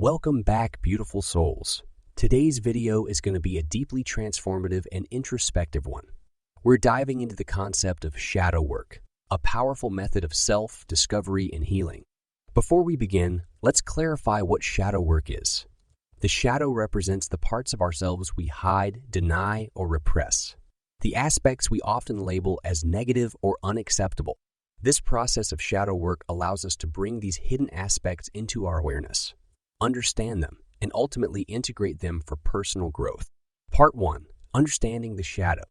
Welcome back, beautiful souls. Today's video is going to be a deeply transformative and introspective one. We're diving into the concept of shadow work, a powerful method of self-discovery and healing. Before we begin, let's clarify what shadow work is. The shadow represents the parts of ourselves we hide, deny, or repress, the aspects we often label as negative or unacceptable. This process of shadow work allows us to bring these hidden aspects into our awareness, understand them, and ultimately integrate them for personal growth. Part 1. Understanding the shadow.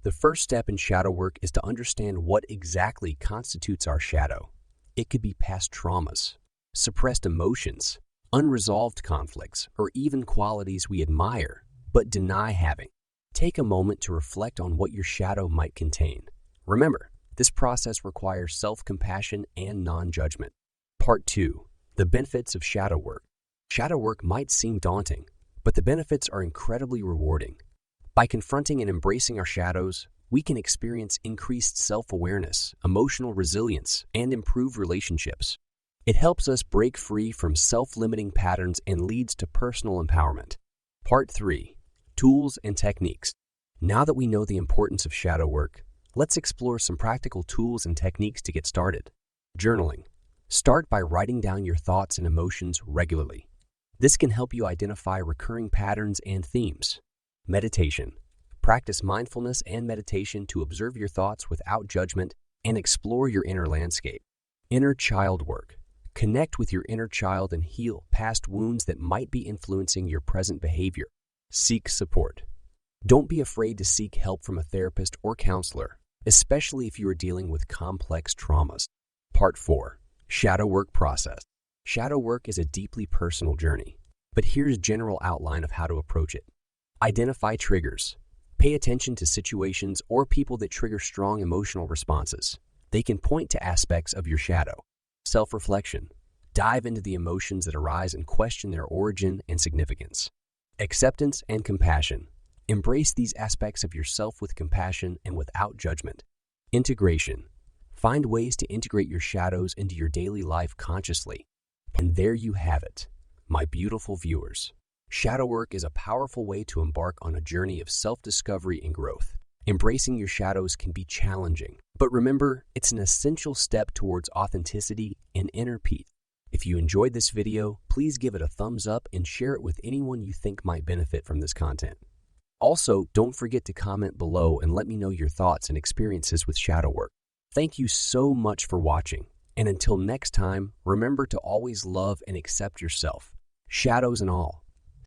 The first step in shadow work is to understand what exactly constitutes our shadow. It could be past traumas, suppressed emotions, unresolved conflicts, or even qualities we admire but deny having. Take a moment to reflect on what your shadow might contain. Remember, this process requires self-compassion and non-judgment. Part 2. The benefits of shadow work. Shadow work might seem daunting, but the benefits are incredibly rewarding. By confronting and embracing our shadows, we can experience increased self-awareness, emotional resilience, and improved relationships. It helps us break free from self-limiting patterns and leads to personal empowerment. Part 3. Tools and techniques. Now that we know the importance of shadow work, let's explore some practical tools and techniques to get started. Journaling. Start by writing down your thoughts and emotions regularly. This can help you identify recurring patterns and themes. Meditation. Practice mindfulness and meditation to observe your thoughts without judgment and explore your inner landscape. Inner child work. Connect with your inner child and heal past wounds that might be influencing your present behavior. Seek support. Don't be afraid to seek help from a therapist or counselor, especially if you are dealing with complex traumas. Part 4. Shadow work process. Shadow work is a deeply personal journey, but here's a general outline of how to approach it. Identify triggers. Pay attention to situations or people that trigger strong emotional responses. They can point to aspects of your shadow. Self-reflection. Dive into the emotions that arise and question their origin and significance. Acceptance and compassion. Embrace these aspects of yourself with compassion and without judgment. Integration. Find ways to integrate your shadows into your daily life consciously. And there you have it, my beautiful viewers. Shadow work is a powerful way to embark on a journey of self-discovery and growth. Embracing your shadows can be challenging, but remember, it's an essential step towards authenticity and inner peace. If you enjoyed this video, please give it a thumbs up and share it with anyone you think might benefit from this content. Also, don't forget to comment below and let me know your thoughts and experiences with shadow work. Thank you so much for watching, and until next time, remember to always love and accept yourself, shadows and all.